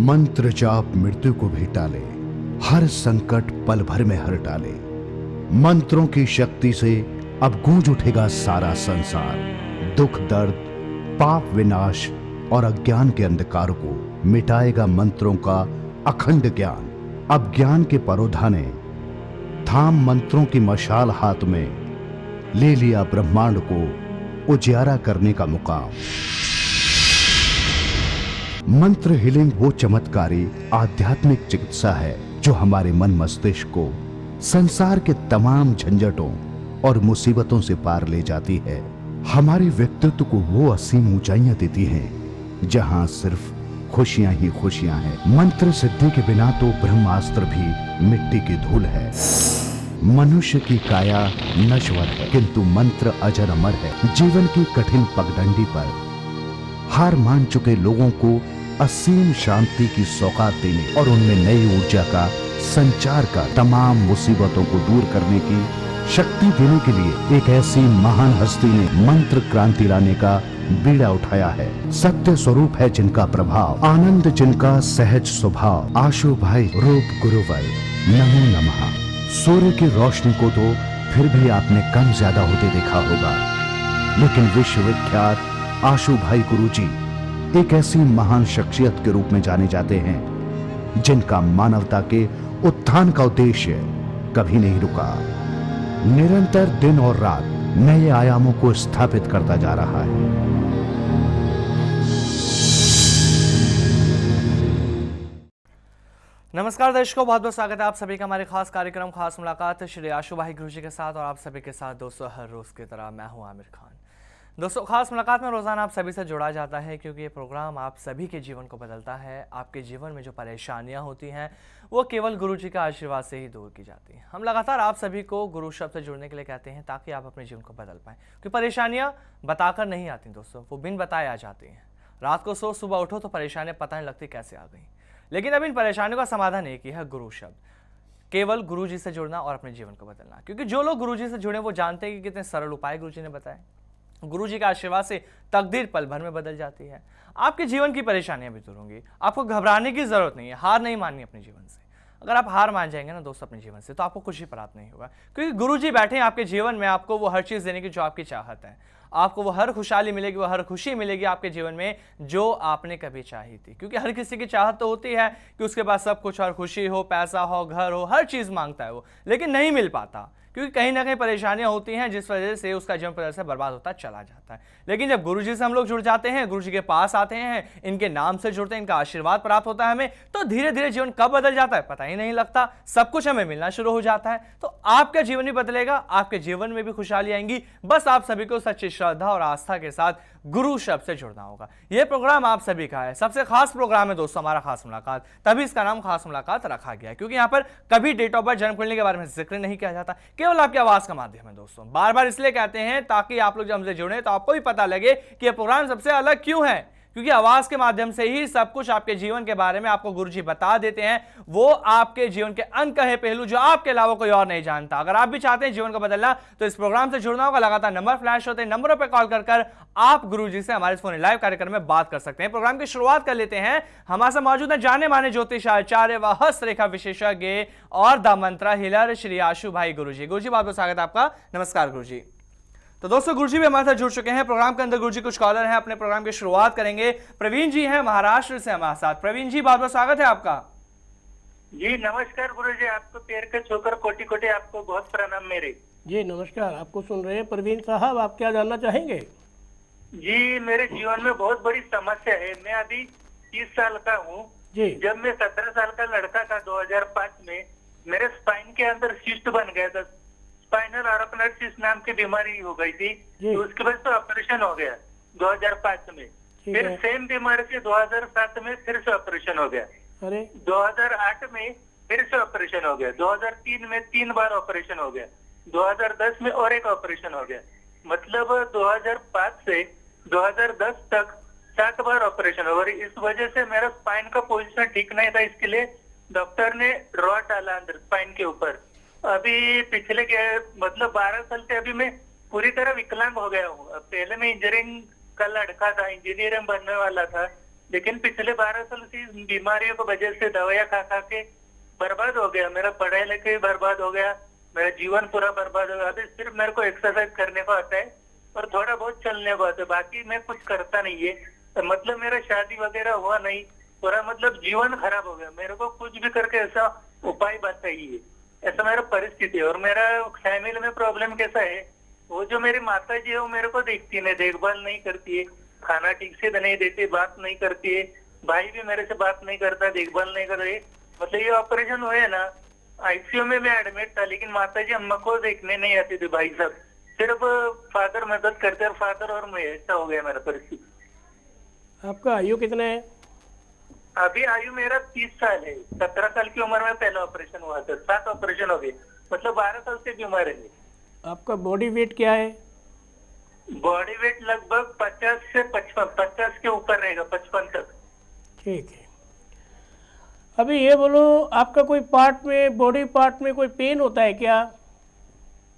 मंत्र जाप मृत्यु को भी टाले, हर संकट पल भर में हर टाले। मंत्रों की शक्ति से अब गूंज उठेगा सारा संसार। दुख दर्द, पाप विनाश और अज्ञान के अंधकार को मिटाएगा मंत्रों का अखंड ज्ञान। अब ज्ञान के परोधा ने थाम मंत्रों की मशाल हाथ में, ले लिया ब्रह्मांड को उजियारा करने का मुकाम। मंत्र हीलिंग वो चमत्कारी आध्यात्मिक चिकित्सा है जो हमारे मन मस्तिष्क को संसार के तमाम झंझटों और मुसीबतों से पार ले जाती है। हमारे व्यक्तित्व को वो असीम ऊंचाइयां देती हैं जहां सिर्फ खुशियां ही खुशियां हैं। मंत्र सिद्धि के बिना तो ब्रह्मास्त्र भी मिट्टी की धूल है। मनुष्य की काया नश्वर है किंतु मंत्र अजर अमर है। जीवन की कठिन पगडंडी पर हार मान चुके लोगों को असीम शांति की सौगात देने और उनमें नई ऊर्जा का संचार कर तमाम मुसीबतों को दूर करने की शक्ति देने के लिए एक ऐसी महान हस्ती ने मंत्र क्रांति लाने का बीड़ा उठाया है। सत्य स्वरूप है जिनका प्रभाव, आनंद जिनका सहज स्वभाव। आशु भाई रूप गुरुवर नमो नमः। सूर्य की रोशनी को तो फिर भी आपने कम ज्यादा होते देखा होगा, लेकिन विश्वविख्यात आशु भाई गुरुजी एक ऐसी महान शख्सियत के रूप में जाने जाते हैं जिनका मानवता के उत्थान का उद्देश्य कभी नहीं रुका। निरंतर दिन और रात नए आयामों को स्थापित करता जा रहा है। नमस्कार दर्शकों, बहुत बहुत स्वागत है आप सभी का हमारे खास कार्यक्रम खास मुलाकात श्री आशु भाई गुरुजी के साथ। और आप सभी के साथ दोस्तों हर रोज की तरह मैं हूं आमिर खान। दोस्तों खास मुलाकात में रोजाना आप सभी से जुड़ा जाता है क्योंकि ये प्रोग्राम आप सभी के जीवन को बदलता है। आपके जीवन में जो परेशानियां होती हैं वो केवल गुरुजी का आशीर्वाद से ही दूर की जाती हैं। हम लगातार आप सभी को गुरु शब्द से जुड़ने के लिए कहते हैं ताकि आप अपने जीवन को बदल पाएं, क्योंकि परेशानियां बताकर नहीं आती दोस्तों, वो बिन बताए आ जाती हैं। रात को सो सुबह उठो तो परेशानियां पता नहीं लगती कैसे आ गई, लेकिन अब इन परेशानियों का समाधान एक ही है, गुरु शब्द। केवल गुरुजी से जुड़ना और अपने जीवन को बदलना, क्योंकि जो लोग गुरुजी से जुड़े वो जानते हैं कि कितने सरल उपाय गुरुजी ने बताए। गुरुजी का आशीर्वाद से तकदीर पल भर में बदल जाती है। आपके जीवन की परेशानियां भी दूर होंगी। आपको घबराने की जरूरत नहीं है, हार नहीं माननी अपने जीवन से। अगर आप हार मान जाएंगे ना दोस्तों अपने जीवन से, तो आपको कुछ ही प्राप्त नहीं होगा, क्योंकि गुरुजी बैठे हैं आपके जीवन में आपको वो हर चीज देने की जो आपकी चाहत है। आपको वो हर खुशहाली मिलेगी, वो हर खुशी मिलेगी आपके जीवन में जो आपने कभी चाही थी। क्योंकि हर किसी की चाहत तो होती है कि उसके पास सब कुछ और खुशी हो, पैसा हो, घर हो, हर चीज मांगता है वो, लेकिन नहीं मिल पाता क्योंकि कहीं ना कहीं परेशानियां होती हैं जिस वजह से उसका जीवन पूरी तरह से बर्बाद होता चला जाता है। लेकिन जब गुरुजी से हम लोग जुड़ जाते हैं, गुरुजी के पास आते हैं, इनके नाम से जुड़ते हैं, इनका आशीर्वाद प्राप्त होता है हमें, तो धीरे धीरे जीवन कब बदल जाता है पता ही नहीं लगता। सब कुछ हमें मिलना शुरू हो जाता है। तो आपका जीवन भी बदलेगा, आपके जीवन में भी खुशहाली आएंगी। बस आप सभी को सच्ची श्रद्धा और आस्था के साथ गुरु शब्द से जुड़ना होगा। यह प्रोग्राम आप सभी का है, सबसे खास प्रोग्राम है दोस्तों हमारा खास मुलाकात। तभी इसका नाम खास मुलाकात रखा गया है, क्योंकि यहाँ पर कभी डेट ऑफ बर्थ, जन्म कुंडली के बारे में जिक्र नहीं किया जाता, केवल आपकी आवाज का माध्यम है दोस्तों। बार बार इसलिए कहते हैं ताकि आप लोग जब हमसे जुड़े तो आपको भी पता लगे कि यह प्रोग्राम सबसे अलग क्यों है, क्योंकि आवाज के माध्यम से ही सब कुछ आपके जीवन के बारे में आपको गुरुजी बता देते हैं। वो आपके जीवन के अनकहे पहलू जो आपके अलावा कोई और नहीं जानता। अगर आप भी चाहते हैं जीवन को बदलना तो इस प्रोग्राम से जुड़ना होगा। लगातार नंबर फ्लैश होते हैं, नंबरों पर कॉल कर आप गुरुजी से हमारे फोन लाइव कार्यक्रम में बात कर सकते हैं। प्रोग्राम की शुरुआत कर लेते हैं। हमारे साथ मौजूद है जाने माने ज्योतिष आचार्य व हस्तरेखा विशेषज्ञ और द मंत्र हीलर श्री आशु भाई गुरुजी। गुरुजी बहुत बहुत स्वागत है आपका। नमस्कार गुरुजी। तो दोस्तों गुरुजी भी हमारे साथ जुड़ चुके हैं प्रोग्राम के अंदर। गुरुजी कुछ कॉलर हैं, अपने प्रोग्राम की शुरुआत करेंगे। प्रवीण जी हैं महाराष्ट्र से हमारे साथ। प्रवीण जी बहुत बहुत स्वागत है आपका। जी नमस्कार गुरुजी, आपको पैर के छूकर कोटि कोटि आपको बहुत प्रणाम मेरे। जी नमस्कार, आपको सुन रहे हैं प्रवीण साहब, आप क्या जानना चाहेंगे? जी मेरे जीवन में बहुत बड़ी समस्या है। मैं अभी 30 साल का हूँ। जब मैं 17 साल का लड़का था 2005 में मेरे स्पाइन के अंदर सिस्ट बन गया था। स्पाइनल ऑर्गनाइटिस नाम की बीमारी हो गई थी, तो उसके बाद तो ऑपरेशन हो गया 2005 में। फिर सेम बीमारी से 2007 में फिर से ऑपरेशन हो गया। 2008 में फिर से ऑपरेशन हो गया। 2003 में 3 बार ऑपरेशन हो गया। 2010 में और एक ऑपरेशन हो गया। मतलब 2005 से 2010 तक 7 बार ऑपरेशन हो गया। इस वजह से मेरा स्पाइन का पोजीशन ठीक नहीं था, इसके लिए डॉक्टर ने रॉड डाला अंदर स्पाइन के ऊपर। अभी पिछले मतलब 12 साल से अभी मैं पूरी तरह विकलांग हो गया हूँ। पहले मैं इंजीनियरिंग का लड़का था, इंजीनियर बनने वाला था, लेकिन पिछले 12 साल से इन बीमारियों की वजह से दवाइयाँ खा खा के बर्बाद हो गया। मेरा पढ़ाई लिखाई बर्बाद हो गया, मेरा जीवन पूरा बर्बाद हो गया। अभी सिर्फ मेरे को एक्सरसाइज करने को आता है और थोड़ा बहुत चलने को आता है, बाकी मैं कुछ करता नहीं है। तो मतलब मेरा शादी वगैरह हुआ नहीं, पूरा मतलब जीवन खराब हो गया। मेरे को कुछ भी करके ऐसा उपाय बताइए, ऐसा मेरा परिस्थिति है। और मेरा फैमिली में प्रॉब्लम कैसा है, वो जो मेरी माता जी है वो मेरे को देखती नहीं, देखभाल नहीं करती है, खाना ठीक से नहीं देती, बात नहीं करती है। भाई भी मेरे से बात नहीं करता, देखभाल नहीं कर रही। मतलब ये ऑपरेशन हुए ना, आईसीयू में मैं एडमिट था, लेकिन माता जी अम्मा को देखने नहीं आती थी भाई साहब, सिर्फ फादर मदद करते हैं, फादर और मैं। ऐसा हो गया मेरा परिस्थिति। आपका आयु कितना है? अभी आयु मेरा 30 साल है। 17 साल की उम्र में पहला ऑपरेशन हुआ था, 7 ऑपरेशन हो गए, मतलब 12 साल से बीमार है। आपका बॉडी वेट क्या है? बॉडी वेट लगभग 50 से 55, 50 के ऊपर रहेगा, 55 तक। ठीक है। अभी ये बोलो, आपका कोई पार्ट में, बॉडी पार्ट में कोई पेन होता है क्या?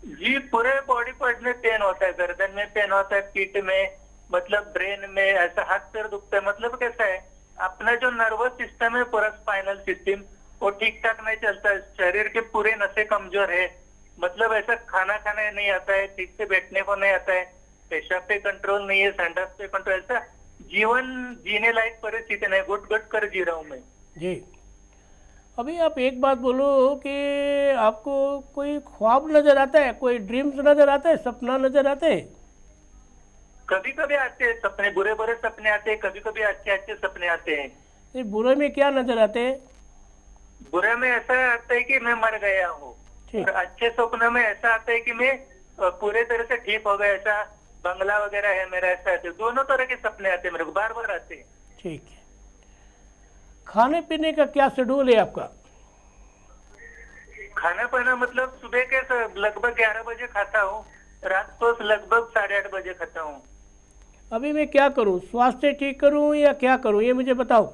जी पूरे बॉडी पार्ट में पेन होता है, गर्दन में पेन होता है, पीठ में, मतलब ब्रेन में, ऐसा हाथ पैर दुखता है। मतलब कैसा है, अपना जो नर्वस सिस्टम है, पूरा स्पाइनल सिस्टम, वो ठीक ठाक नहीं चलता है। शरीर के पूरे नसें कमजोर है, मतलब ऐसा खाना खाने नहीं आता है, ठीक से बैठने को नहीं आता है, पेशाब पे कंट्रोल नहीं है, संडास पे कंट्रोल, ऐसा जीवन जीने लायक परिस्थिति नहीं, गुट गुट कर जी रहा हूँ मैं। जी। अभी आप एक बात बोलो कि आपको कोई ख्वाब नजर आता है, कोई ड्रीम्स नजर आता है, सपना नजर आते हैं? कभी कभी आते हैं सपने, बुरे बुरे सपने आते हैं, कभी कभी अच्छे अच्छे सपने आते हैं। ये बुरे में क्या नजर आते हैं? बुरे में ऐसा आता है कि मैं मर गया हूँ, ठीक। और अच्छे सपनों में ऐसा आता है कि मैं पूरे तरह से ठीक हो गया, ऐसा बंगला वगैरह है मेरा, ऐसा आते हैं। दोनों तरह के सपने आते हैं मेरे को, बार बार आते हैं। ठीक है। खाने पीने का क्या शेड्यूल है आपका? खाना पीना मतलब सुबह के लगभग 11 बजे खाता हूँ, रात को लगभग 8:30 बजे खाता हूँ। अभी मैं क्या करूं, स्वास्थ्य ठीक करूं या क्या करूं, ये मुझे बताओ।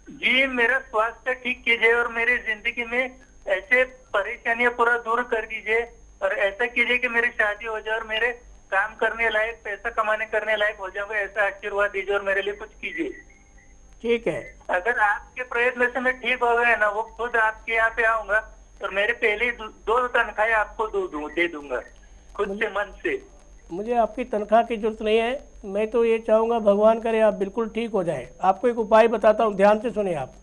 जी मेरा स्वास्थ्य ठीक कीजिए और मेरी जिंदगी में ऐसे परेशानियां पूरा दूर कर दीजिए, और ऐसा कीजिए कि मेरी शादी हो जाए और मेरे काम करने लायक, पैसा कमाने करने लायक हो जाऊंगा, ऐसा आशीर्वाद दीजिए और मेरे लिए कुछ कीजिए। ठीक है। अगर आपके प्रयत्न से मैं ठीक हो गया ना, वो खुद आपके यहाँ पे आऊंगा और मेरे पहले 2 तनख्वाहें आपको दे दूंगा खुद से, मन से। मुझे आपकी तनख्वाह की जरूरत नहीं है, मैं तो ये चाहूँगा भगवान करे आप बिल्कुल ठीक हो जाए। आपको एक उपाय बताता हूँ, ध्यान से सुनिए आप।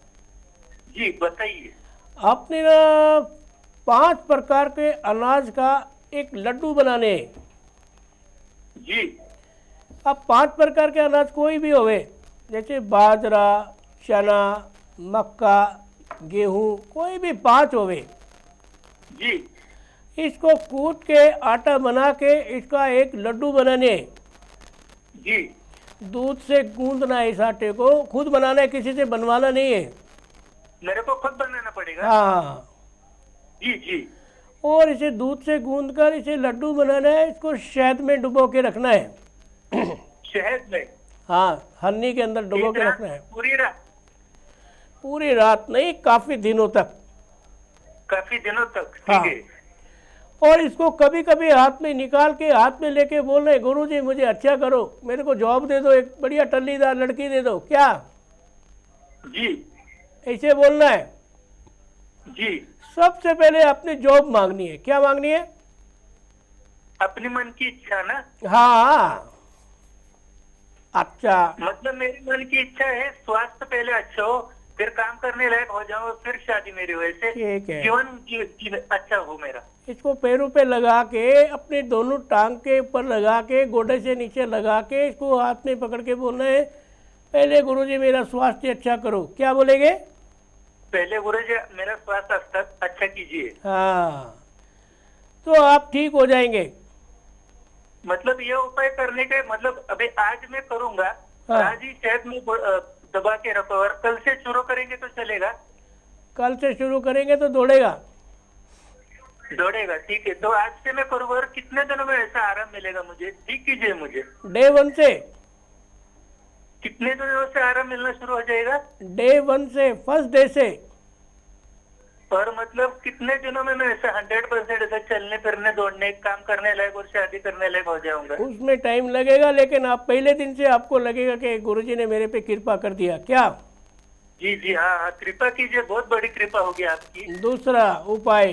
जी बताइए। आपने ना 5 प्रकार के अनाज का एक लड्डू बनाने हैं। जी। अब 5 प्रकार के अनाज कोई भी होवे, जैसे बाजरा, चना, मक्का, गेहूँ, कोई भी 5 होवे। जी। इसको कूट के आटा बना के इसका एक लड्डू बनाने हैं। जी। दूध से गूंदना है, इस आटे को खुद बनाना है, किसी से बनवाना नहीं है। मेरे को खुद बनाना पड़ेगा? हाँ। जी जी। और इसे दूध से गूंदकर इसे लड्डू बनाना है। इसको शहद में डुबो के रखना है। शहद में? हाँ, हनी के अंदर डुबो के रखना है। पूरी रात? पूरी रात नहीं, काफी दिनों तक। काफी दिनों तक? हाँ। ठीक है। और इसको कभी कभी हाथ में निकाल के, हाथ में लेके बोल रहे, गुरुजी मुझे अच्छा करो, मेरे को जॉब दे दो, एक बढ़िया टल्लीदार लड़की दे दो, क्या? जी। ऐसे बोलना है। जी। सबसे पहले अपनी जॉब मांगनी है। क्या मांगनी है? अपनी मन की इच्छा ना? हाँ। अच्छा। मतलब मेरी मन की इच्छा है स्वास्थ्य पहले अच्छा हो, फिर काम करने लायक हो जाओ, फिर शादी मेरी हो, ऐसे ठीक है। जीवन अच्छा हो मेरा। इसको पैरों पे लगा के, अपने दोनों टांग के ऊपर लगा के, गोडे से नीचे लगा के, इसको हाथ में पकड़ के बोलना है, पहले गुरुजी मेरा स्वास्थ्य अच्छा करो। क्या बोलेंगे? पहले गुरुजी मेरा स्वास्थ्य अच्छा कीजिए। हाँ, तो आप ठीक हो जाएंगे। मतलब ये उपाय करने के मतलब अभी आज मैं करूंगा। हाँ। आज ही शहद में दबा के रखो, और कल से शुरू करेंगे तो चलेगा? कल से शुरू करेंगे तो दौड़ेगा। दौड़ेगा, ठीक है। तो आज से मैं करूंगा, और कितने दिनों में ऐसा आराम मिलेगा मुझे? ठीक कीजिए मुझे। डे 1 से। कितने दिनों से आराम मिलना शुरू हो जाएगा? डे 1 से, फर्स्ट डे से। और मतलब कितने दिनों में मैं ऐसा 100% ऐसा चलने फिरने दौड़ने काम करने लायक और शादी करने लायक हो जाऊंगा? उसमें टाइम लगेगा, लेकिन आप पहले दिन से आपको लगेगा कि गुरुजी ने मेरे पे कृपा कर दिया। क्या? जी जी, हाँ हाँ, कृपा कीजिए, बहुत बड़ी कृपा होगी आपकी। दूसरा उपाय,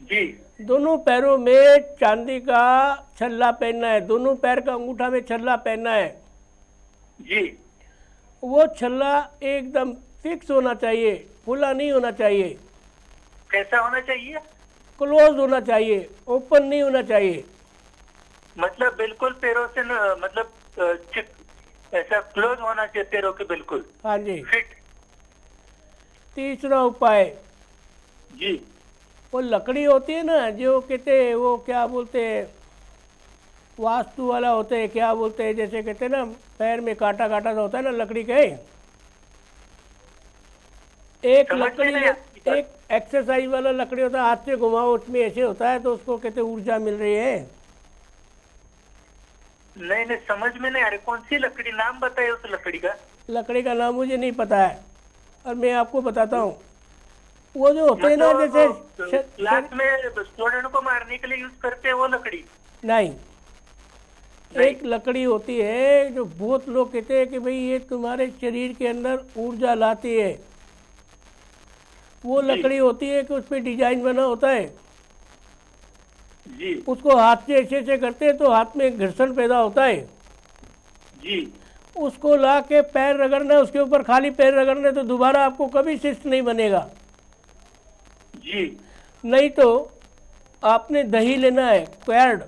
जी दोनों पैरों में चांदी का छल्ला पहनना है, दोनों पैर का अंगूठा में छल्ला पहनना है। जी। वो छल्ला एकदम फिक्स होना चाहिए, खुला नहीं होना चाहिए। कैसा होना चाहिए? क्लोज होना चाहिए, ओपन नहीं होना चाहिए। मतलब बिल्कुल पैरों से न, मतलब ऐसा क्लोज होना चाहिए पैरों के, बिल्कुल। हाँ जी। फिट। तीसरा उपाय, जी वो लकड़ी होती है ना, जो कहते हैं वो क्या बोलते हैं, वास्तु वाला होते हैं, क्या बोलते हैं, जैसे कहते हैं ना पैर में कांटा कांटा सा होता है ना लकड़ी के, एक समझ में लकड़ी नहीं आती बात। एक एक्सरसाइज वाला लकड़ी होता है, हाथ से घुमाओ उसमें ऐसे होता है, तो उसको कहते हैं ऊर्जा मिल रही है। नहीं नहीं, समझ में नहीं आ रही, कौन सी लकड़ी, नाम बताइए उस लकड़ी का। लकड़ी का नाम मुझे नहीं पता है, और मैं आपको बताता हूँ। वो जो होते हैं ना, जैसे क्लास में स्टूडेंट को मारने के लिए यूज करते हैं वो लकड़ी? नहीं, एक लकड़ी होती है जो बहुत लोग कहते हैं कि भाई ये तुम्हारे शरीर के अंदर ऊर्जा लाती है। वो लकड़ी होती है कि उस पर डिजाइन बना होता है, जी उसको हाथ से ऐसे ऐसे करते हैं तो हाथ में घर्षण पैदा होता है। जी उसको ला के पैर रगड़ना, उसके ऊपर खाली पैर रगड़ना, तो दोबारा आपको कभी शिष्ट नहीं बनेगा। जी नहीं तो आपने दही लेना है, क्वार्ड,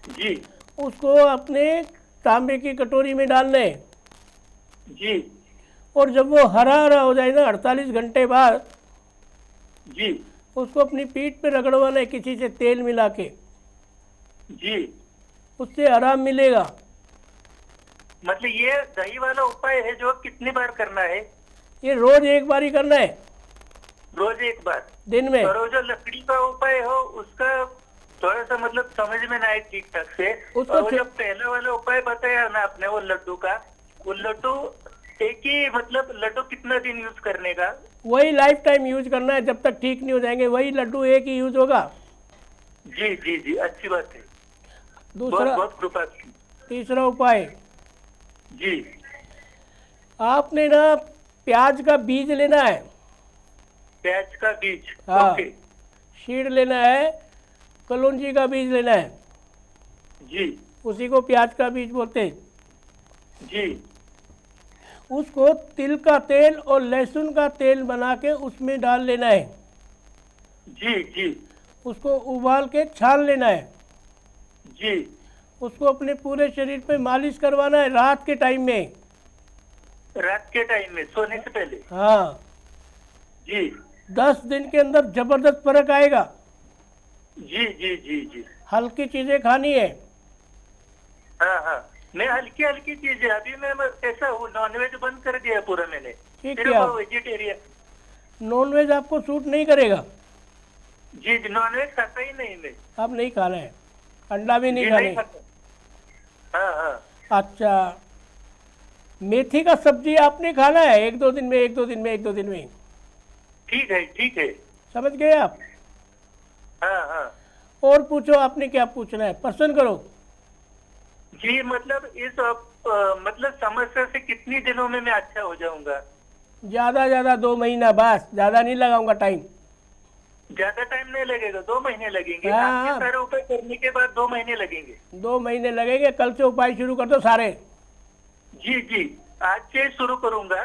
जी उसको अपने तांबे की कटोरी में डालना है, जी और जब वो हरा हरा हो जाए ना 48 घंटे बाद, जी उसको अपनी पीठ पे रगड़वाना है किसी से तेल मिला के, जी। उससे आराम मिलेगा। मतलब ये दही वाला उपाय है जो कितनी बार करना है? ये रोज एक बार ही करना है, रोज एक बार दिन में। और वो जो लकड़ी का उपाय हो उसका थोड़ा सा मतलब समझ में ना आए ठीक ठाक से। उसको और वो जो पहला वाला उपाय बताया ना आपने, वो लड्डू का, वो लड्डू एक ही, मतलब लड्डू कितना दिन यूज करने का? वही लाइफ टाइम यूज करना है, जब तक ठीक नहीं हो जाएंगे वही लड्डू एक ही यूज होगा। जी जी जी, अच्छी बात है, बहुत दूसरा, बहुत कृपा की। तीसरा उपाय, जी आपने ना प्याज का बीज लेना है। प्याज का बीज? हाँ, ओके। शीड लेना है, कलौंजी का बीज लेना है, जी उसी को प्याज का बीज बोलते हैं। जी उसको तिल का तेल और लहसुन का तेल बना के उसमें डाल लेना है, जी जी उसको उबाल के छान लेना है, जी। उसको अपने पूरे शरीर पे मालिश करवाना है रात के टाइम में। रात के टाइम में सोने से पहले? हाँ, जी 10 दिन के अंदर जबरदस्त फर्क आएगा। जी जी जी जी। हल्की चीजें खानी है। हाँ हाँ, मैं हल्की हल्की चीजें, अभी मैं ऐसा हूँ, नॉनवेज बंद कर दिया पूरा मैंने, ठीक सिर्फ है। वेजिटेरियन। नॉनवेज आपको सूट नहीं करेगा। जी जी, नॉनवेज खाता ही नहीं मैं। आप नहीं खाना है, अंडा भी नहीं जी खाने। खाता। हाँ हाँ। अच्छा, मेथी का सब्जी आपने खाना है, 1-2 दिन में, 1-2 दिन में, 1-2 दिन में। ठीक है ठीक है। समझ गए आप? हाँ हाँ। और पूछो, आपने क्या पूछना है, प्रश्न करो। जी मतलब इस मतलब समस्या से कितनी दिनों में मैं अच्छा हो जाऊंगा? ज्यादा 2 महीना, बस, ज्यादा नहीं लगाऊंगा टाइम। ज्यादा टाइम नहीं लगेगा, 2 महीने लगेंगे? हाँ। आपके सारे उपाय करने के बाद 2 महीने लगेंगे? 2 महीने लगेंगे, कल से उपाय शुरू कर दो सारे। जी जी, आज से शुरू करूंगा।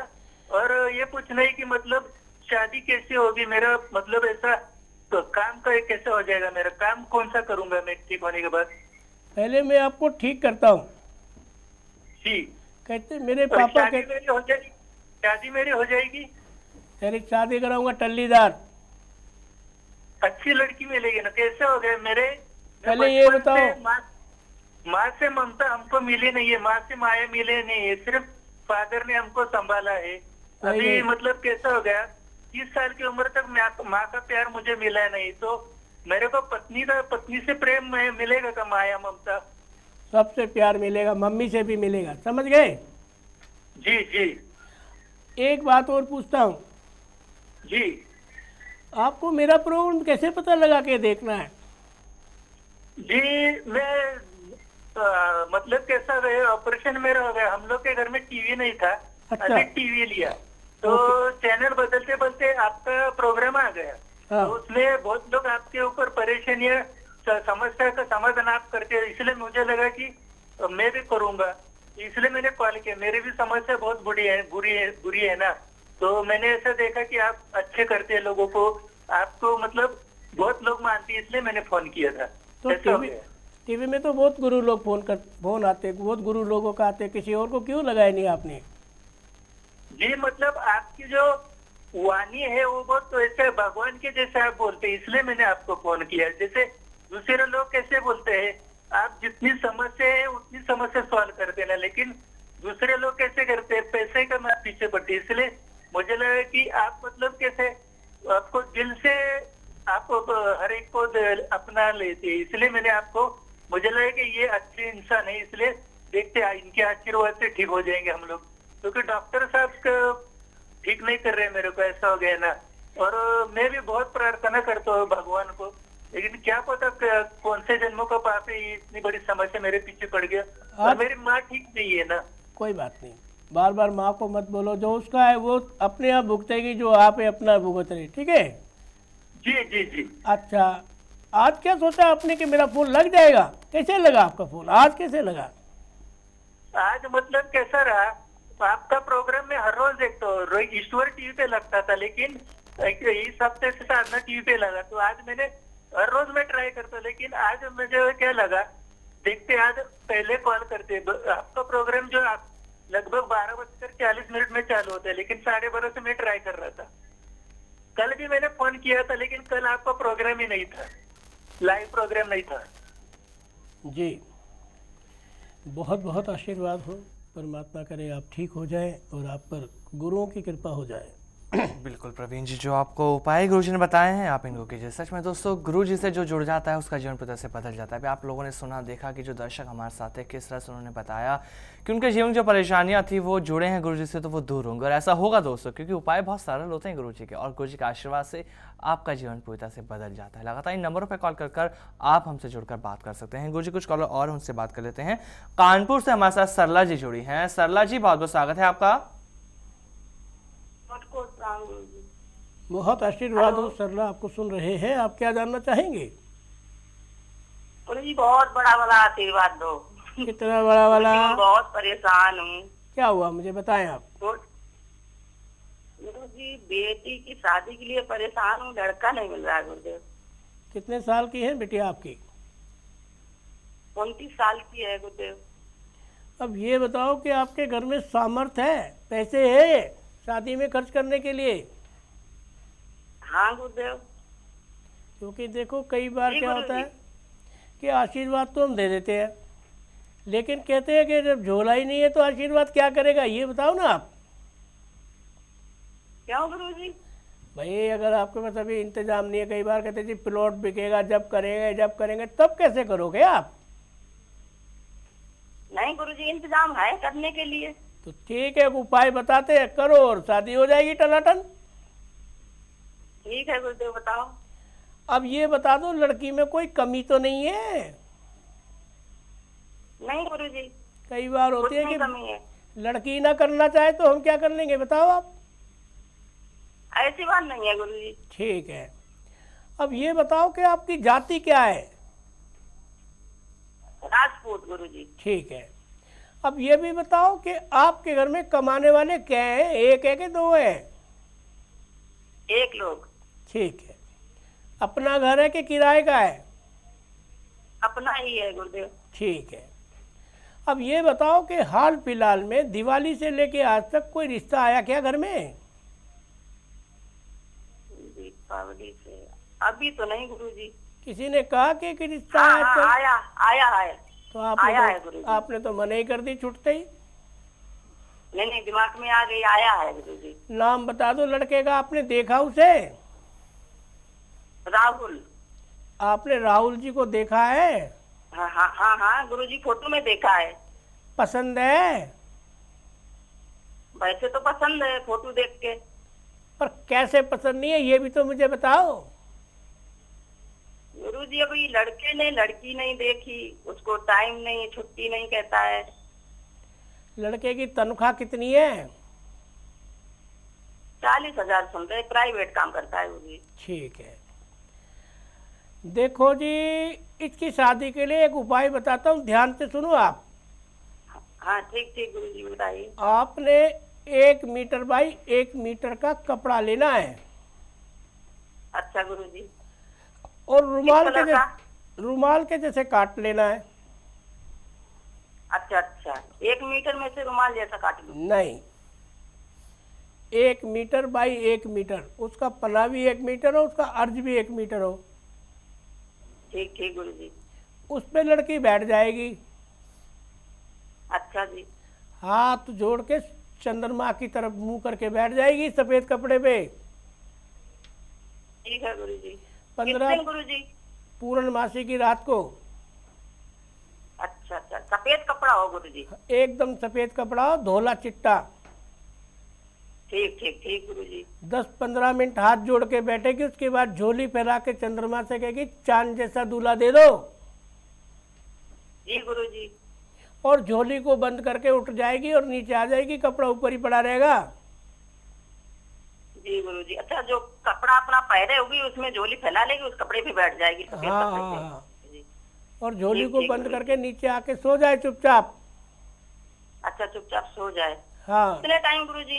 और ये पूछना है कि मतलब शादी कैसे होगी मेरा, मतलब ऐसा तो काम का कैसे हो जाएगा मेरा काम, कौन सा करूंगा मैं ठीक होने के बाद? पहले मैं आपको ठीक करता हूँ। जी। कहते मेरे और पापा शादी मेरी हो जाएगी? शादी मेरी हो जाएगी? तेरी शादी कराऊंगा टल्लीदार। अच्छी लड़की मिलेगी ना? कैसे हो गए मेरे? पहले ये बताओ। माँ से ममता हमको मिली नहीं है, माँ से माया मिले नहीं है, सिर्फ फादर ने हमको संभाला है। अभी मतलब कैसा हो गया, 30 साल की उम्र तक माँ का प्यार मुझे मिला नहीं, तो मेरे को पत्नी से प्रेम मिलेगा का, माया ममता? सबसे प्यार मिलेगा, मम्मी से भी मिलेगा। समझ गए? जी जी एक बात और पूछता हूँ। जी। आपको मेरा प्रोग्राम कैसे पता लगा के देखना है? जी मैं मतलब कैसा है, ऑपरेशन मेरा हो गया, हम लोग के घर में टीवी नहीं था। अच्छा। अभी टीवी लिया तो चैनल बदलते बदलते आपका प्रोग्राम आ गया। हाँ। तो उसमें बहुत लोग आपके ऊपर परेशानियां समस्या का समाधान आप करते हैं, इसलिए मुझे लगा कि मैं भी करूंगा, इसलिए मैंने कॉल किया। मेरी भी समस्या बहुत बुरी है ना, तो मैंने ऐसा देखा कि आप अच्छे करते हैं लोगों को, आपको मतलब बहुत लोग मानते हैं, इसलिए मैंने फोन किया था। तो ऐसा हो गया। टीवी में तो बहुत गुरु लोग फोन आते, बहुत गुरु लोगों का आते, किसी और को क्यों लगाया नहीं आपने? जी मतलब आपकी जो वाणी है वो बहुत तो ऐसे भगवान के जैसे आप बोलते हैं, इसलिए मैंने आपको फोन किया। जैसे दूसरे लोग कैसे बोलते हैं, आप जितनी समस्या है उतनी समस्या सॉल्व कर देना, लेकिन दूसरे लोग कैसे करते हैं, पैसे का मैं पीछे पड़ती, इसलिए मुझे लगा कि आप मतलब कैसे आपको दिल से आप हर एक को अपना लेते हैं, इसलिए मैंने आपको, मुझे लगा कि ये अच्छे इंसान है, इसलिए देखते हैं इनके आशीर्वाद से ठीक हो जाएंगे हम लोग, क्योंकि डॉक्टर साहब ठीक नहीं कर रहे मेरे को, ऐसा हो गया ना। और मैं भी बहुत प्रार्थना करता हूँ भगवान को, लेकिन क्या पता कौन से जन्मों का पाप है, इतनी बड़ी समस्या मेरे पीछे पड़ गया। और मेरी माँ ठीक नहीं है ना। कोई बात नहीं, बार बार माँ को मत बोलो, जो उसका है वो अपने आप भुगतेगी, जो आप है अपना भुगत रहे, ठीक है? जी जी जी। अच्छा, आज क्या सोचा आपने कि मेरा फोन लग जाएगा? कैसे लगा आपका फोन, आज कैसे लगा? आज मतलब कैसा रहा, आपका प्रोग्राम में हर रोज देखता हूँ, ईश्वर टीवी पे लगता था, लेकिन इस हफ्ते से साधना टीवी पे लगा, तो आज मैंने हर रोज मैं ट्राई करता हूँ, लेकिन आज मुझे क्या लगा, देखते आज पहले कॉल करते। आपका प्रोग्राम जो आप लगभग 12:40 में चालू होता है, लेकिन 12:30 से मैं ट्राई कर रहा था। कल भी मैंने फोन किया था, लेकिन कल आपका प्रोग्राम ही नहीं था, लाइव प्रोग्राम नहीं था। जी, बहुत बहुत आशीर्वाद हो, परमात्मा करे आप ठीक हो जाए और आप पर गुरुओं की कृपा हो जाए। बिल्कुल प्रवीण जी, जो आपको उपाय गुरुजी ने बताए हैं आप इनको कीजिए। सच में दोस्तों, गुरुजी से जो जुड़ जाता है उसका जीवन पूरी से बदल जाता है। अभी आप लोगों ने सुना देखा कि जो दर्शक हमारे साथ है किस तरह से उन्होंने बताया कि उनके जीवन में जो परेशानियां थी वो जुड़े हैं गुरुजी से तो वो दूर होंगे, और ऐसा होगा दोस्तों, क्योंकि उपाय बहुत सरल होते हैं गुरुजी के, और गुरुजी के आशीर्वाद से आपका जीवन पूरी तरह से बदल जाता है। लगातार इन नंबरों पर कॉल कर आप हमसे जुड़कर बात कर सकते हैं। गुरुजी कुछ कॉलर और उनसे बात कर लेते हैं। कानपुर से हमारे साथ सरला जी जुड़ी हैं। सरला जी, बहुत बहुत स्वागत है आपका। बहुत आशीर्वाद हो सरला, आपको सुन रहे हैं। आप क्या जानना चाहेंगे? गुरुजी बहुत बड़ा वाला आशीर्वाद दो। कितना बड़ा वाला? मैं बहुत परेशान हूँ। क्या हुआ मुझे बताएं आप। गुरुजी बेटी की शादी के लिए परेशान हूँ, लड़का नहीं मिल रहा है गुरुदेव। कितने साल की है बेटिया आपकी? 29 साल की है गुरुदेव। अब ये बताओ कि आपके घर में सामर्थ्य है, पैसे है शादी में खर्च करने के लिए? हाँ गुरुदेव। क्योंकि देखो कई बार क्या होता है कि आशीर्वाद तो हम दे देते हैं, लेकिन कहते हैं कि जब झोला ही नहीं है तो आशीर्वाद क्या करेगा, ये बताओ ना आप। क्यों गुरुजी? भाई अगर आपके पास अभी इंतजाम नहीं है, कई बार कहते जी प्लॉट बिकेगा जब करेंगे, तब कैसे करोगे आप? नहीं गुरुजी, इंतजाम है करने के लिए। तो ठीक है, उपाय बताते हैं, करो और शादी हो जाएगी टनाटन। ठीक है गुरुदेव, बताओ। अब ये बता दो, लड़की में कोई कमी तो नहीं है? नहीं गुरुजी, कई बार कुछ होती है नहीं कि कमी है। लड़की ना करना चाहे तो हम क्या कर लेंगे, बताओ आप। ऐसी बात नहीं है गुरुजी। ठीक है, अब ये बताओ कि आपकी जाति क्या है? राजपूत गुरुजी। ठीक है, अब ये भी बताओ कि आपके घर में कमाने वाले क्या हैं, एक है कि दो है? एक लोग। ठीक है, अपना घर है कि किराए का है? अपना ही है गुरुदेव। ठीक है, अब ये बताओ कि हाल फिलहाल में दिवाली से लेके आज तक कोई रिश्ता आया क्या घर में? दीपावली से अभी तो नहीं गुरुजी। किसी ने कहा कि रिश्ता हाँ, आया? हाँ, आया है। तो आया है गुरुजी। आपने तो मना ही कर दी छुटते ही। नहीं, दिमाग में आ गई, आया है गुरुजी। नाम बता दो लड़के का, आपने देखा उसे? राहुल। आपने राहुल जी को देखा है? हाँ हाँ हाँ हाँ गुरुजी, फोटो में देखा है। पसंद है? वैसे तो पसंद है फोटो देख के। पर कैसे पसंद नहीं है ये भी तो मुझे बताओ। गुरुजी अभी लड़के ने लड़की नहीं देखी, उसको टाइम नहीं, छुट्टी नहीं कहता है। लड़के की तनख्वाह कितनी है? 40,000 सुन रहे, प्राइवेट काम करता है गुरुजी। ठीक है, देखो जी इसकी शादी के लिए एक उपाय बताता हूँ, ध्यान से सुनो आप। हाँ ठीक ठीक गुरुजी बताइए। आपने 1 मीटर बाई 1 मीटर का कपड़ा लेना है। अच्छा गुरुजी। और रुमाल किस कलर का? रुमाल के जैसे काट लेना है। अच्छा अच्छा, 1 मीटर में से रुमाल जैसा काट लूं? नहीं, 1 मीटर बाई 1 मीटर, उसका पना भी 1 मीटर हो, उसका अर्ज भी 1 मीटर हो। ठीक ठीक गुरुजी। उस पे लड़की बैठ जाएगी। अच्छा जी। हाथ जोड़ के चंद्रमा की तरफ मुंह करके बैठ जाएगी सफेद कपड़े पे। ठीक है गुरुजी। 15 गुरुजी? पूर्णमासी की रात को। अच्छा अच्छा, सफेद कपड़ा हो गुरुजी? एकदम सफेद कपड़ा हो, धोला चिट्टा। ठीक ठीक ठीक गुरुजी। 10-15 मिनट हाथ जोड़ के बैठेगी, उसके बाद झोली फैला के चंद्रमा से कहेगी चांद जैसा दूल्हा दे दो। जी गुरुजी। और झोली को बंद करके उठ जाएगी और नीचे आ जाएगी, कपड़ा ऊपर ही पड़ा रहेगा। जी गुरुजी। अच्छा, जो कपड़ा अपना पहने होगी उसमें झोली फैला लेगी, उस कपड़े पे बैठ जाएगी सफेद हाँ कपड़े हाँ पे। हाँ। जी। और झोली ठीक, को ठीक, बंद गुरुजी। करके नीचे आके सो जाए चुपचाप। अच्छा, चुपचाप सो जाए। हाँ, कितने टाइम गुरुजी?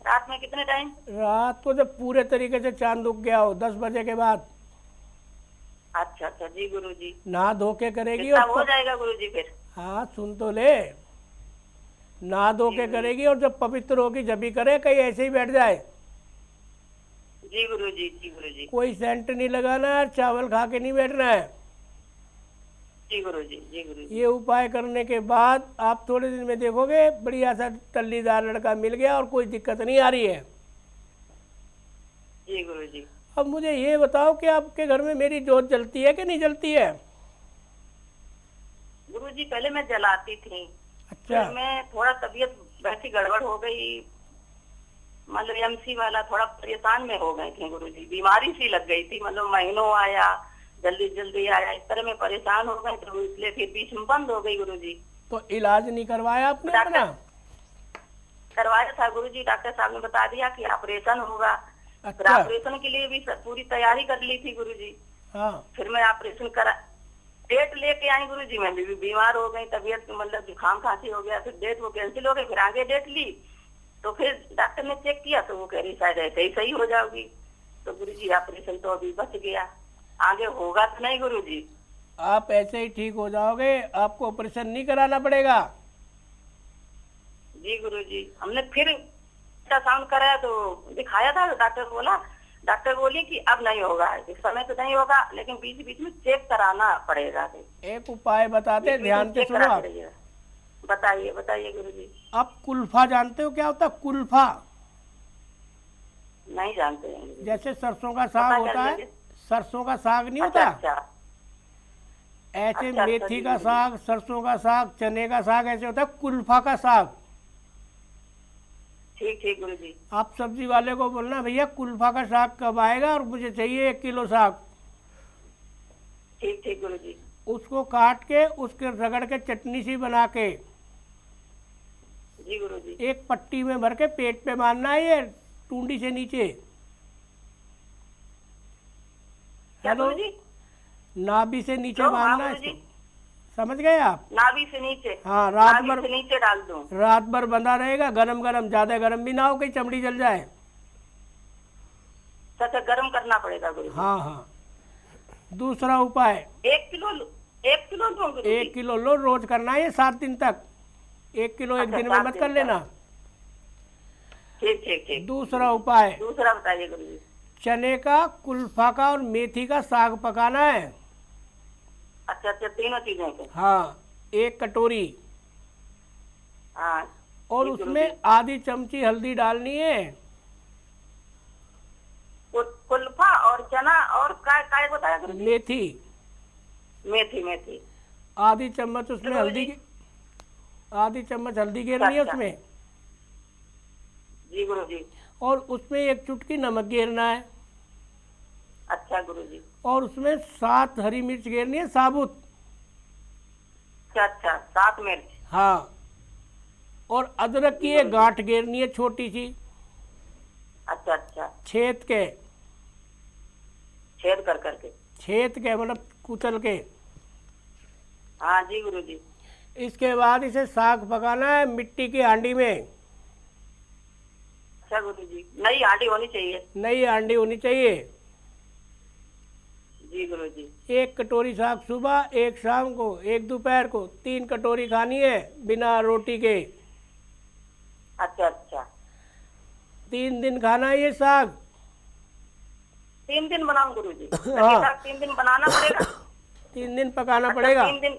रात में कितने टाइम? रात को जब पूरे तरीके से चांद उग गया हो, 10 बजे के बाद। अच्छा अच्छा जी गुरुजी। नहा धो के करेगी कितना और हो जाएगा गुरुजी फिर? हाँ सुन तो ले, नहा धो के करेगी और जब पवित्र होगी जब भी करे, कहीं ऐसे ही बैठ जाए। जी गुरुजी। जी गुरुजी। कोई सेंट नहीं लगाना है, चावल खा के नहीं बैठना है। जी गुरुजी। जी गुरुजी। ये उपाय करने के बाद आप थोड़े दिन में देखोगे बढ़िया सा टल्लीदार लड़का मिल गया और कोई दिक्कत नहीं आ रही है। जी गुरुजी। अब मुझे ये बताओ कि आपके घर में मेरी जोत जलती है कि नहीं जलती है? गुरुजी पहले मैं जलाती थी। अच्छा। फिर मैं थोड़ा तबीयत वैसी गड़बड़ हो गई, मतलब एमसी वाला, थोड़ा परेशान में हो गए थे गुरुजी, बीमारी सी लग गई थी, मतलब महीनों आया, जल्दी जल्दी आया, इस तरह में परेशान हो गए, तो इसलिए फिर बीच में बंद हो गई गुरुजी। तो इलाज नहीं करवाया आपने अपना? करवाया था गुरुजी, डॉक्टर साहब ने बता दिया कि ऑपरेशन होगा। फिर अच्छा। ऑपरेशन के लिए भी पूरी तैयारी कर ली थी गुरुजी। हाँ। फिर मैं ऑपरेशन करा, डेट लेके आई गुरुजी, मैं भी बीमार हो गई, तबीयत मतलब जुकाम खांसी हो गया, फिर डेट वो कैंसिल हो गई, फिर आगे डेट ली, तो फिर डॉक्टर ने चेक किया तो वो कह रही शायद ऐसे ही सही हो जाओगी। तो गुरुजी ऑपरेशन तो अभी बच गया, आगे होगा तो नहीं गुरुजी? आप ऐसे ही ठीक हो जाओगे, आपको ऑपरेशन नहीं कराना पड़ेगा। जी गुरुजी। हमने फिर अल्ट्रासाउंड कराया तो दिखाया था, डॉक्टर बोली कि अब नहीं होगा, इस समय तो नहीं होगा, लेकिन बीच बीच में चेक कराना पड़ेगा। एक उपाय बताते हैं, ध्यान से सुनो आप। बताइए बताइए गुरुजी। आप कुल्फा जानते हो क्या होता है? कुल्फा नहीं जानते हैं गुरुजी। जैसे सरसों का साग पता होता कर है, लीजिए। सरसों का साग नहीं अच्छा होता, अच्छा। ऐसे अच्छा, मेथी जी, का जी। साग, सरसों का साग, चने का साग, ऐसे होता है कुल्फा का साग। ठीक ठीक गुरुजी। आप सब्जी वाले को बोलना भैया कुल्फा का साग कब आएगा और मुझे चाहिए 1 किलो साग। ठीक ठीक गुरुजी। उसको काट के उसके रगड़ के चटनी सी बना के जी गुरुजी। एक पट्टी में भर के पेट पे बांधना है, ये टूंडी से नीचे। क्या हेलो, गुरुजी? नाभि से नीचे हाँ, बांधना है गुरुजी। इसको। समझ गए आप? नाभि से नीचे? हाँ, रात नाभि भर से नीचे डाल दूं? रात भर बंधा रहेगा, गरम गरम, ज्यादा गरम भी ना हो कहीं चमड़ी जल जाए। अच्छा, गर्म करना पड़ेगा गुरुजी। हाँ हाँ। दूसरा उपाय, 1 किलो दूं गुरुजी? 1 किलो लो, रोज करना है ये 7 दिन तक। 1 किलो एक अच्छा, दिन में 7 मत दिन कर तक। लेना। ठीक ठीक ठीक। दूसरा उपाय, दूसरा बताइए गुरुजी। चने का, कुल्फा का और मेथी का साग पकाना है। अच्छा अच्छा, तीनों चीजें के? हाँ, 1 कटोरी। हाँ। और जी, उसमें गुरुजी। आधी चमची हल्दी डालनी है। कुल्फा और चना और काय बताया गुरुजी? मेथी, मेथी मेथी। आधी चम्मच उसमें गुरुजी। हल्दी आधी चम्मच हल्दी गिरनी है अच्छा। उसमें। जी गुरुजी। और उसमें एक चुटकी नमक गेरना है। अच्छा गुरुजी। और उसमें 7 हरी मिर्च गेरनी है साबुत। अच्छा 7 मिर्च। हाँ। और अदरक की एक गांठ गेरनी है छोटी सी। अच्छा छेद के। छेद कर करके। छेद के मतलब कुचल के। हाँ जी गुरुजी। इसके बाद इसे साग पकाना है मिट्टी की हांडी में। अच्छा गुरुजी, नई हांडी होनी चाहिए। नई हांडी होनी चाहिए। जी गुरुजी। 1 कटोरी साग सुबह, 1 शाम को, 1 दोपहर को, 3 कटोरी खानी है बिना रोटी के। अच्छा 3 दिन खाना है ये साग। 3 दिन बनाऊं गुरुजी? हाँ। साग 3 दिन बनाना पड़ेगा? 3 दिन पकाना अच्छा, पड़ेगा। 3 दिन।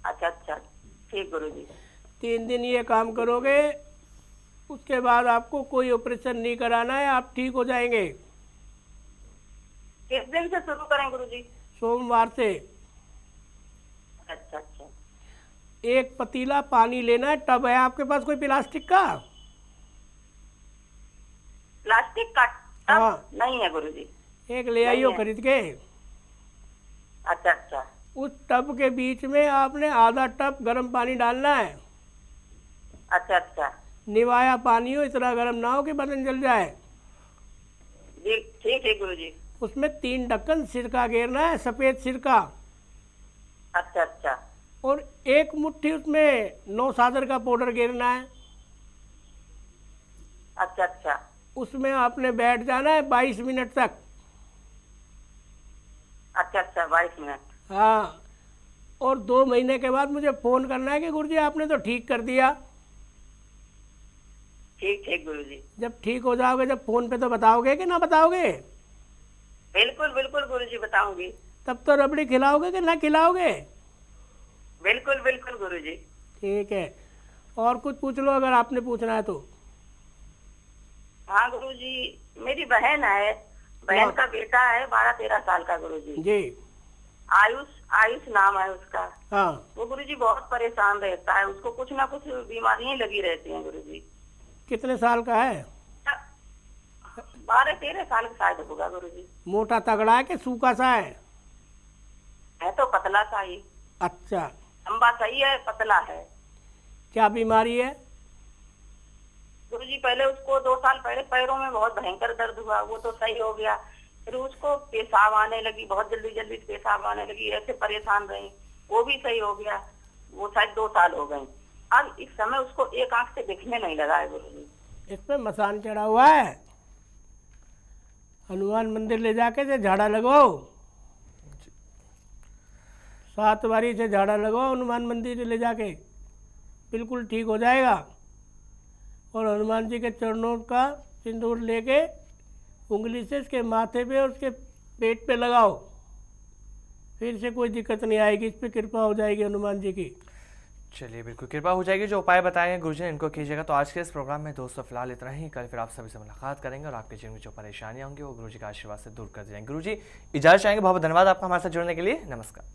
अच्छा ठीक गुरुजी। 3 दिन ये काम करोगे, उसके बाद आपको कोई ऑपरेशन नहीं कराना है, आप ठीक हो जाएंगे। किस दिन से शुरू करें गुरुजी? सोमवार से। अच्छा 1 पतीला पानी लेना है। टब है आपके पास कोई प्लास्टिक का? प्लास्टिक का टब? हाँ। नहीं है गुरुजी। एक ले आइयो खरीद के। अच्छा उस टब के बीच में आपने आधा टब गर्म पानी डालना है। अच्छा निवाया पानी हो, इतना गर्म ना हो कि बर्तन जल जाए। जी ठीक है गुरुजी। उसमें 3 ढक्कन सिरका गेरना है, सफेद सिरका। अच्छा और 1 मुट्ठी उसमें 9 सादर का पाउडर गेरना है। अच्छा उसमें आपने बैठ जाना है 22 मिनट तक। अच्छा 22 मिनट। हाँ। और 2 महीने के बाद मुझे फ़ोन करना है कि गुरुजी आपने तो ठीक कर दिया। ठीक गुरुजी। जब ठीक हो जाओगे, जब फ़ोन पे तो बताओगे कि ना बताओगे? बिल्कुल गुरुजी बताऊंगी। तब तो रबड़ी खिलाओगे कि ना खिलाओगे? बिल्कुल गुरुजी। ठीक है। और कुछ पूछ लो अगर आपने पूछना है तो। हाँ गुरुजी, मेरी बहन है, बहन का बेटा है 12-13 साल का गुरुजी। जी। आयुष नाम है उसका। हाँ। वो गुरुजी बहुत परेशान रहता है, उसको कुछ ना कुछ बीमारियां लगी रहती हैं गुरुजी। कितने साल का है? 12-13 साल का शायद होगा गुरुजी। मोटा तगड़ा है कि सूखा सा है तो पतला सा ही। अच्छा। लंबा सही है, पतला है। क्या बीमारी है? गुरुजी पहले उसको 2 साल पहले पैरों में बहुत भयंकर दर्द हुआ, वो तो सही हो गया। फिर उसको पेशाब आने लगी, बहुत जल्दी पेशाब आने लगी, ऐसे परेशान रही, वो भी सही हो गया। वो शायद 2 साल हो गए। अब इस समय उसको एक आंख से दिखने नहीं लगा है गुरुजी। इस पे मसान चढ़ा हुआ है। हनुमान मंदिर ले जाके से झाड़ा लगाओ, 7 बारी से झाड़ा लगाओ हनुमान मंदिर ले जाके, बिल्कुल ठीक हो जाएगा। और हनुमान जी के चरणों का सिंदूर लेके उंगली से उसके माथे पे और उसके पेट पे लगाओ, फिर से कोई दिक्कत नहीं आएगी। इस पे कृपा हो जाएगी हनुमान जी की। चलिए बिल्कुल कृपा हो जाएगी। जो उपाय बताए हैं गुरुजी ने इनको कीजिएगा। तो आज के इस प्रोग्राम में दोस्तों फिलहाल इतना ही। कल फिर आप सभी से मुलाकात करेंगे और आपके जीवन में जो परेशानियां होंगी वो गुरुजी के आशीर्वाद से दूर कर दी जाएंगी। गुरुजी इजाजत चाहेंगे। बहुत बहुत धन्यवाद आपका हमारे साथ जुड़ने के लिए। नमस्कार।